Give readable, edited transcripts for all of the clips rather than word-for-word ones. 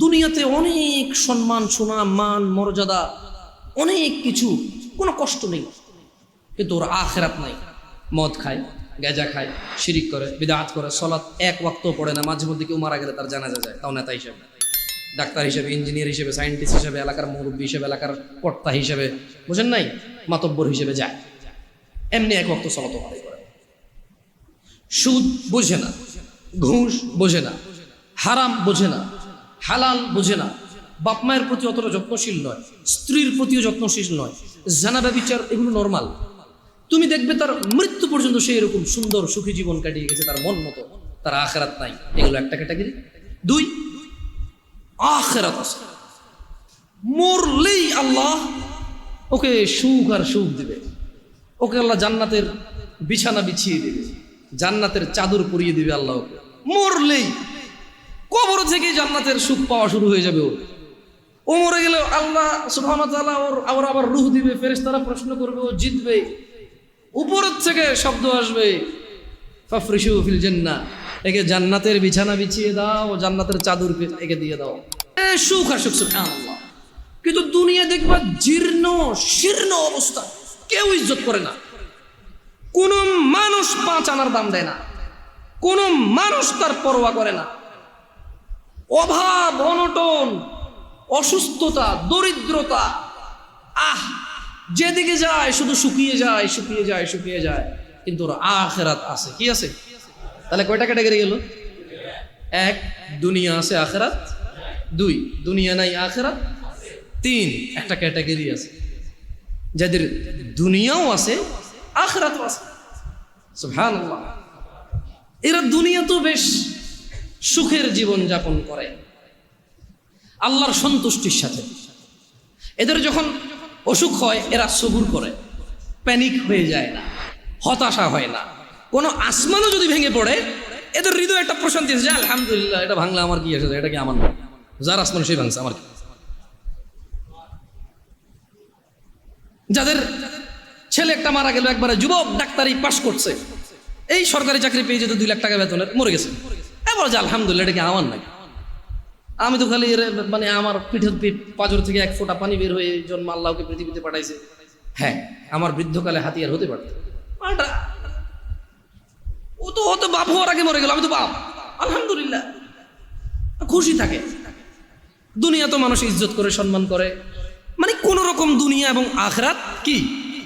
দুনিয়াতে অনেক সম্মান, সুনাম, মান, মর্যাদা, অনেক কিছু, কোনো কষ্ট নেই, কিন্তু ওর আখিরাত নাই। মদ খায়, গাঁজা খায়, শিরিক করে, বিদআত করে, সালাত এক ওয়াক্ত পড়ে না, মাঝে মধ্যে কেউ মারা গেলে তার জানাজা যায়, তাও নেতা হিসেবে, ডাক্তার হিসেবে, ইঞ্জিনিয়ার হিসেবে, সায়েন্টিস্ট হিসেবে, এলাকার মুরব্বী হিসেবে, এলাকার কর্তা হিসেবে, বুঝেন নাই, মাতব্বর হিসেবে যায়, এমনি এক ওয়াক্ত সালাত আদায় করে। সুদ বোঝে না, ঘুষ বোঝে না, হারাম বোঝে না, হালাল বোঝে না, বাপ মায়ের প্রতি অতটা যত্নশীল নয়, স্ত্রীর প্রতিও যত্নশীল নয়, জানা ব্যভিচার এগুলো নর্মাল। তুমি দেখবে তার মৃত্যু পর্যন্ত সে এরকম সুন্দর সুখী জীবন কাটিয়ে গেছে তার মন মতো, তার আখিরাত নাই। এগুলো একটা ক্যাটাগরি। দুই, আখিরাত আছে, মরলেই আল্লাহ ওকে সুখ আর সুখ দিবে, ওকে আল্লাহ জান্নাতের বিছানা বিছিয়ে দিবে, জান্নাতের চাদর পরিয়ে দিবে আল্লাহ ওকে। মরলেই কবর থেকে জান্নাতের সুখ পাওয়া শুরু হয়ে যাবে। ও মরে গেলে আল্লাহ সুবহানাহু ওয়া তাআলা ওর আবার রূহ দিবে, ফেরেশতারা প্রশ্ন করবে, ও জিতবে, উপরের থেকে শব্দ আসবে, ফাফরিশু ফিল জান্নাহ, একে জান্নাতের বিছানা বিছিয়ে দাও, জান্নাতের চাদর একে দিয়ে দাও, সুখ আর সুখ, সুবহানাল্লাহ। কিন্তু দুনিয়া দেখবা জীর্ণ শীর্ণ অবস্থা, কেউ ইজ্জত করে না, কোন মানুষ 5 আনার দাম দেয় না, কোন মানুষ তার পরোয়া করে না, অভাব, অনটন, অসুস্থতা, দরিদ্রতা, যেদিকে যায় শুধু শুকিয়ে যায়, শুকিয়ে যায়, শুকিয়ে যায়। কিন্তু ওর আখিরাত আছে। কি আছে? তাহলে কয়টা ক্যাটাগরি গেল? 1, দুনিয়া আছে, আখিরাত। 2, দুনিয়া নাই, আখিরাত। 3, একটা ক্যাটাগরি আছে যাদের দুনিয়াও আছে, আখিরাতও আছে। সুবহানাল্লাহ। এরা দুনিয়া তো বেশ সুখের জীবন যাপন করে আল্লাহর সন্তুষ্টির সাথে। এদের যখন অসুখ হয় এরা সবুর করে, প্যানিক হয়ে যায় না, হতাশা হয় না। কোনো আসমানও যদি ভেঙে পড়ে এদের হৃদয়ে একটা প্রশান্তি আছে, আলহামদুলিল্লাহ, এটা ভাঙলে আমার কি আছে, এটা কি আমার না, যার আসমান সেই ভাঙছে, আমার কি। যাদের ছেলে একটা মারা গেল, একবারে যুবক, ডাক্তারি পাশ করছে, এই সরকারি চাকরি পেয়ে যেত 2 লাখ টাকা বেতনের, মরে গেছে, এবার যে আলহামদুলিল্লাহ, এটা কি আমার নাকি, আমি তো খালি মানে আমার পিঠের পাঁজর থেকে 1 ফোঁটা পানি বের হয়ে জন্ম আল্লাহকে পৃথিবীতে পাঠাইছে। হ্যাঁ, আমার বৃদ্ধকালে হাতিয়ার হতে পারত, ও তো বাপ হওয়ার আগে মরে গেল, আমি তো বাপ, আলহামদুলিল্লাহ, খুশি থাকে। দুনিয়া তো মানুষ ইজ্জত করে, সম্মান করে, মানে কোন রকম দুনিয়া এবং আখিরাত কি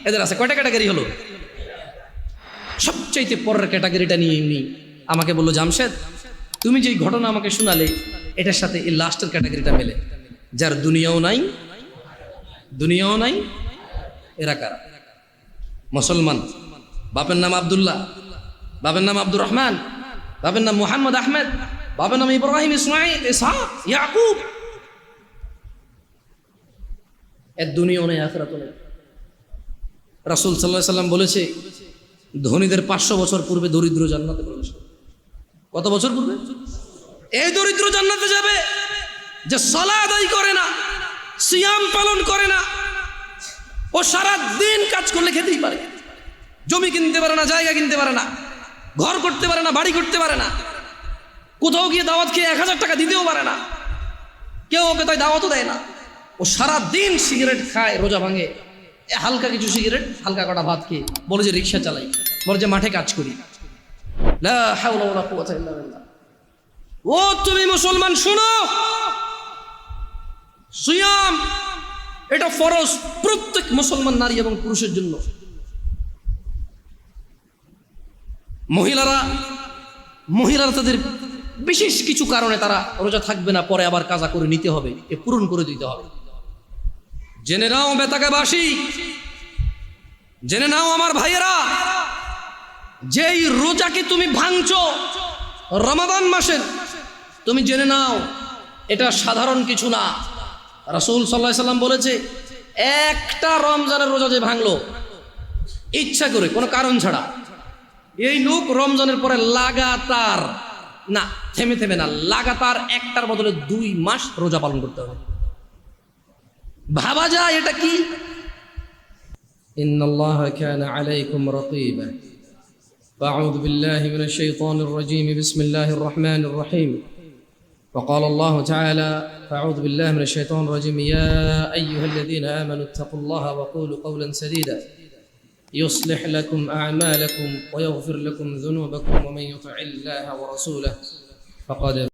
এদের আছে। কয়টা ক্যাটাগরি হলো? সবচাইতে পরের ক্যাটাগরিটা নিয়ে এমনি আমাকে বললো, জামশেদ, তুমি যেই ঘটনা আমাকে শোনালে এটার সাথে এই লাস্টের ক্যাটাগরিটা মেলে, যার দুনিয়াও নাই, দুনিয়াও নাই। এরা কারা? মুসলমান, বাপের নাম আব্দুল্লাহ, বাপের নাম আব্দুর রহমান, বাপের নাম মুহাম্মদ আহমেদ, বাপের নাম ইব্রাহিম, ইসমাইল, ইসহাক, ইয়াকুব। এর দুনিয়াও নেই, আখিরাতও নেই। রাসূল সাল্লাল্লাহু আলাইহি ওয়াসাল্লাম বলেছে, ধনীদের 500 বছর পূর্বে দরিদ্র জান্নাতে প্রবেশ করবে। কত বছর পূর্বে? এই দরিদ্র জান্নাতে যাবে যে সালাত আদায় করে না, সিয়াম পালন করে না, ও সারা দিন কাজ করলে খেতেই পারে, জমি কিনতে পারে না, জায়গা কিনতে পারে না, ঘর করতে পারে না, বাড়ি করতে পারে না, কোথাও গিয়ে দাওয়াত খেয়ে 1000 টাকা দিতেও পারে না, কেউ ওকে তাই দাওয়াতও দেয় না। ও সারা দিন সিগারেট খায়, রোজা ভাঙে, হালকা কিছু সিগারেট, হালকা কটা ভাত খেয়ে বলে যে রিক্সা চালাই, বলে যে মাঠে কাজ করি। লা হাওলা ওয়ালা কুওয়াতা ইল্লা বিল্লাহ। ও তুমি মুসলমান শোনো, সিয়াম এটা ফরজ প্রত্যেক মুসলমান নারী এবং পুরুষের জন্য। মহিলারা তাদের বিশেষ কিছু কারণে তারা রোজা থাকবে না, পরে আবার কাজা করে নিতে হবে, এ পূরণ করে দিতে হবে। জেনে নাও বেতাকাবাসী, জেনে নাও আমার ভাইয়েরা, যেই রোজাকে তুমি ভাঙছো রমাদান মাসের, তুমি জেনে নাও এটা সাধারণ কিছু না। রাসূল সাল্লাল্লাহু আলাইহি সাল্লাম বলেছে, একটা রমজানের রোজা যে ভাঙলো ইচ্ছা করে, কোনো কারণ ছাড়া, এই লোক রমজানের পরে লাগাতার না, থেমে থেমে না, লাগাতার একটার বদলে 2 মাস রোজা পালন করতে হবে। ভাবা যায় এটা কি? ইন্নাল্লাহা কানা আলাইকুম রাকিবা। আউযু বিল্লাহি মিনাশ শাইতানির রাজীম। বিসমিল্লাহির রহমানির রহিম। وقال الله تعالى: أعوذ بالله من الشيطان الرجيم: يا أيها الذين آمنوا اتقوا الله وقولوا قولا سديدا يصلح لكم أعمالكم ويغفر لكم ذنوبكم ومن يطع الله ورسوله فقد